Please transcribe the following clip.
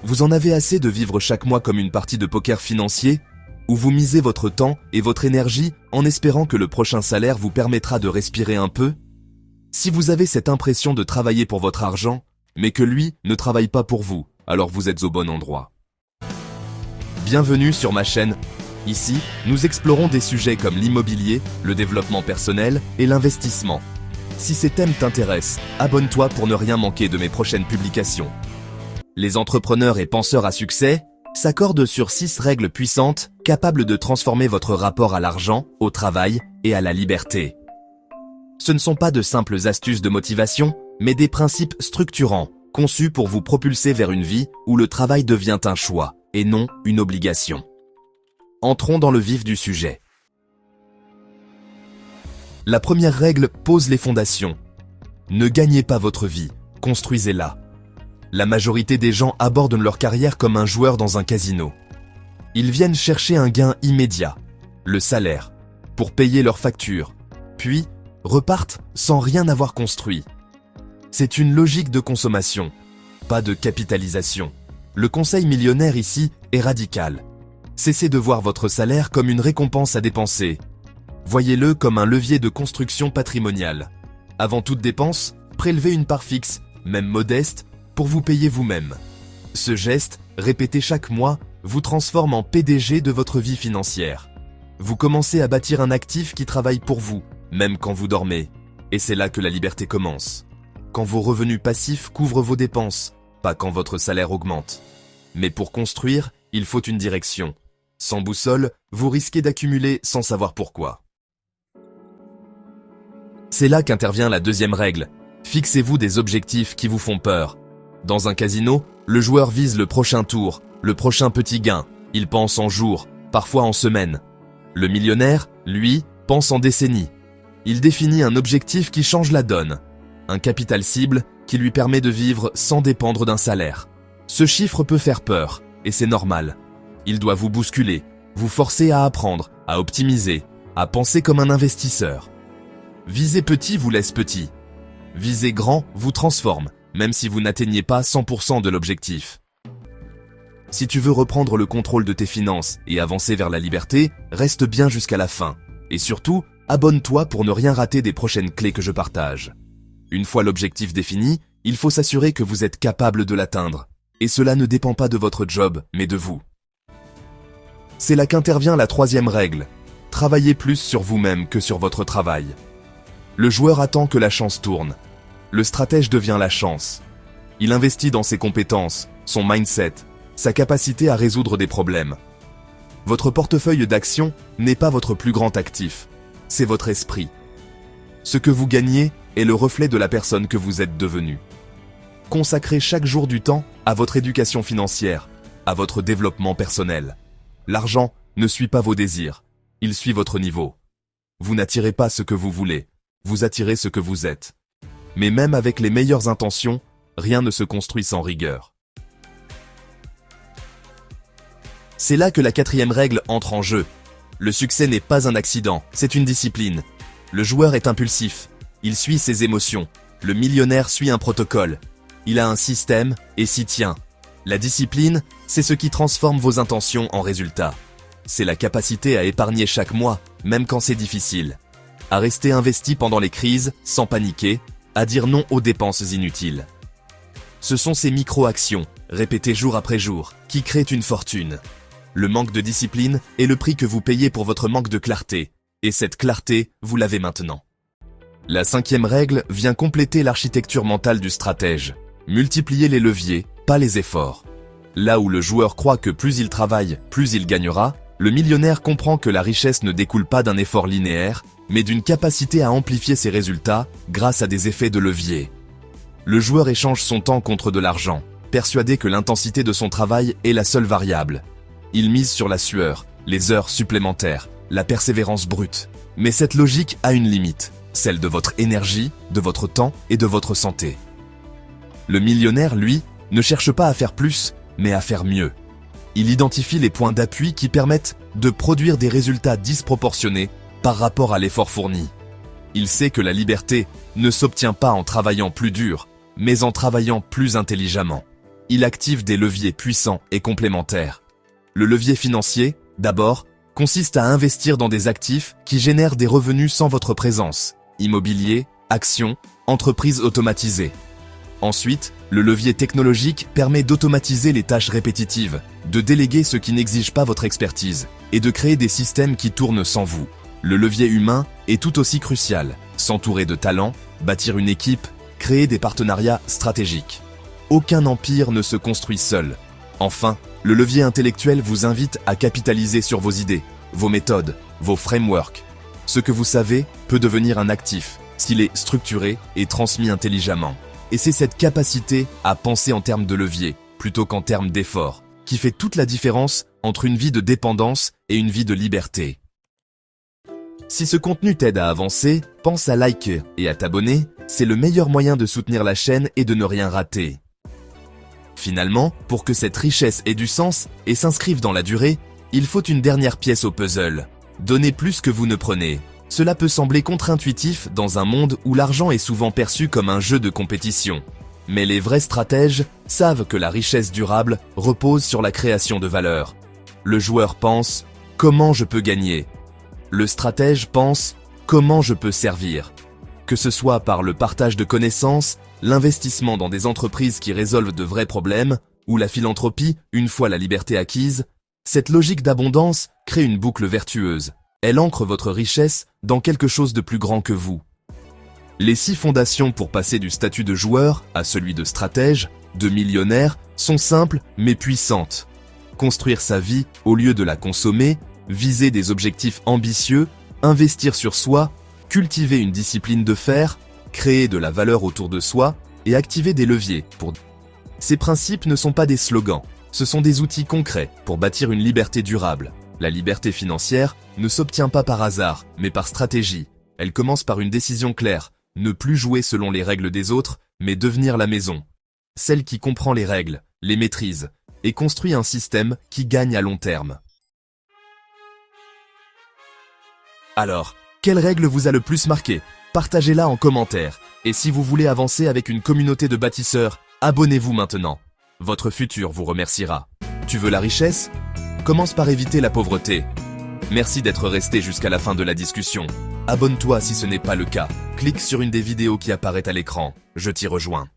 Vous en avez assez de vivre chaque mois comme une partie de poker financier, où vous misez votre temps et votre énergie en espérant que le prochain salaire vous permettra de respirer un peu? Si vous avez cette impression de travailler pour votre argent, mais que lui ne travaille pas pour vous, alors vous êtes au bon endroit. Bienvenue sur ma chaîne. Ici, nous explorons des sujets comme l'immobilier, le développement personnel et l'investissement. Si ces thèmes t'intéressent, abonne-toi pour ne rien manquer de mes prochaines publications. Les entrepreneurs et penseurs à succès s'accordent sur 6 règles puissantes capables de transformer votre rapport à l'argent, au travail et à la liberté. Ce ne sont pas de simples astuces de motivation, mais des principes structurants, conçus pour vous propulser vers une vie où le travail devient un choix et non une obligation. Entrons dans le vif du sujet. La première règle pose les fondations. Ne gagnez pas votre vie, construisez-la. La majorité des gens abordent leur carrière comme un joueur dans un casino. Ils viennent chercher un gain immédiat, le salaire, pour payer leurs factures, puis repartent sans rien avoir construit. C'est une logique de consommation, pas de capitalisation. Le conseil millionnaire ici est radical. Cessez de voir votre salaire comme une récompense à dépenser. Voyez-le comme un levier de construction patrimoniale. Avant toute dépense, prélevez une part fixe, même modeste, pour vous payer vous-même. Ce geste, répété chaque mois, vous transforme en PDG de votre vie financière. Vous commencez à bâtir un actif qui travaille pour vous, même quand vous dormez. Et c'est là que la liberté commence. Quand vos revenus passifs couvrent vos dépenses, pas quand votre salaire augmente. Mais pour construire, il faut une direction. Sans boussole, vous risquez d'accumuler sans savoir pourquoi. C'est là qu'intervient la deuxième règle. Fixez-vous des objectifs qui vous font peur. Dans un casino, le joueur vise le prochain tour, le prochain petit gain. Il pense en jours, parfois en semaines. Le millionnaire, lui, pense en décennies. Il définit un objectif qui change la donne. Un capital cible qui lui permet de vivre sans dépendre d'un salaire. Ce chiffre peut faire peur, et c'est normal. Il doit vous bousculer, vous forcer à apprendre, à optimiser, à penser comme un investisseur. Viser petit vous laisse petit. Viser grand vous transforme, même si vous n'atteignez pas 100% de l'objectif. Si tu veux reprendre le contrôle de tes finances et avancer vers la liberté, reste bien jusqu'à la fin. Et surtout, abonne-toi pour ne rien rater des prochaines clés que je partage. Une fois l'objectif défini, il faut s'assurer que vous êtes capable de l'atteindre. Et cela ne dépend pas de votre job, mais de vous. C'est là qu'intervient la troisième règle. Travaillez plus sur vous-même que sur votre travail. Le joueur attend que la chance tourne. Le stratège devient la chance. Il investit dans ses compétences, son mindset, sa capacité à résoudre des problèmes. Votre portefeuille d'actions n'est pas votre plus grand actif, c'est votre esprit. Ce que vous gagnez est le reflet de la personne que vous êtes devenue. Consacrez chaque jour du temps à votre éducation financière, à votre développement personnel. L'argent ne suit pas vos désirs, il suit votre niveau. Vous n'attirez pas ce que vous voulez, vous attirez ce que vous êtes. Mais même avec les meilleures intentions, rien ne se construit sans rigueur. C'est là que la quatrième règle entre en jeu. Le succès n'est pas un accident, c'est une discipline. Le joueur est impulsif, il suit ses émotions. Le millionnaire suit un protocole. Il a un système et s'y tient. La discipline, c'est ce qui transforme vos intentions en résultats. C'est la capacité à épargner chaque mois, même quand c'est difficile. À rester investi pendant les crises, sans paniquer, à dire non aux dépenses inutiles. Ce sont ces micro-actions, répétées jour après jour, qui créent une fortune. Le manque de discipline est le prix que vous payez pour votre manque de clarté. Et cette clarté, vous l'avez maintenant. La cinquième règle vient compléter l'architecture mentale du stratège. Multipliez les leviers, pas les efforts. Là où le joueur croit que plus il travaille, plus il gagnera, le millionnaire comprend que la richesse ne découle pas d'un effort linéaire, mais d'une capacité à amplifier ses résultats grâce à des effets de levier. Le joueur échange son temps contre de l'argent, persuadé que l'intensité de son travail est la seule variable. Il mise sur la sueur, les heures supplémentaires, la persévérance brute. Mais cette logique a une limite, celle de votre énergie, de votre temps et de votre santé. Le millionnaire, lui, ne cherche pas à faire plus, mais à faire mieux. Il identifie les points d'appui qui permettent de produire des résultats disproportionnés par rapport à l'effort fourni. Il sait que la liberté ne s'obtient pas en travaillant plus dur, mais en travaillant plus intelligemment. il active des leviers puissants et complémentaires. Le levier financier, d'abord, consiste à investir dans des actifs qui génèrent des revenus sans votre présence. Immobilier, actions, entreprises automatisées. Ensuite, le levier technologique permet d'automatiser les tâches répétitives, de déléguer ce qui n'exige pas votre expertise, et de créer des systèmes qui tournent sans vous. Le levier humain est tout aussi crucial. S'entourer de talents, bâtir une équipe, créer des partenariats stratégiques. Aucun empire ne se construit seul. Enfin, le levier intellectuel vous invite à capitaliser sur vos idées, vos méthodes, vos frameworks. Ce que vous savez peut devenir un actif, s'il est structuré et transmis intelligemment. Et c'est cette capacité à penser en termes de levier, plutôt qu'en termes d'effort, qui fait toute la différence entre une vie de dépendance et une vie de liberté. Si ce contenu t'aide à avancer, pense à liker et à t'abonner, c'est le meilleur moyen de soutenir la chaîne et de ne rien rater. Finalement, pour que cette richesse ait du sens et s'inscrive dans la durée, il faut une dernière pièce au puzzle. Donnez plus que vous ne prenez. Cela peut sembler contre-intuitif dans un monde où l'argent est souvent perçu comme un jeu de compétition. Mais les vrais stratèges savent que la richesse durable repose sur la création de valeur. Le joueur pense « Comment je peux gagner ?» Le stratège pense « Comment je peux servir ?» Que ce soit par le partage de connaissances, l'investissement dans des entreprises qui résolvent de vrais problèmes, ou la philanthropie une fois la liberté acquise, cette logique d'abondance crée une boucle vertueuse. Elle ancre votre richesse dans quelque chose de plus grand que vous. Les 6 fondations pour passer du statut de joueur à celui de stratège, de millionnaire, sont simples mais puissantes. Construire sa vie au lieu de la consommer, viser des objectifs ambitieux, investir sur soi, cultiver une discipline de fer, créer de la valeur autour de soi et activer des leviers pour... Ces principes ne sont pas des slogans, ce sont des outils concrets pour bâtir une liberté durable. La liberté financière ne s'obtient pas par hasard, mais par stratégie. Elle commence par une décision claire, ne plus jouer selon les règles des autres, mais devenir la maison. Celle qui comprend les règles, les maîtrise, et construit un système qui gagne à long terme. Alors, quelle règle vous a le plus marqué? Partagez-la en commentaire. Et si vous voulez avancer avec une communauté de bâtisseurs, abonnez-vous maintenant. Votre futur vous remerciera. Tu veux la richesse? Commence par éviter la pauvreté. Merci d'être resté jusqu'à la fin de la discussion. Abonne-toi si ce n'est pas le cas. Clique sur une des vidéos qui apparaît à l'écran. Je t'y rejoins.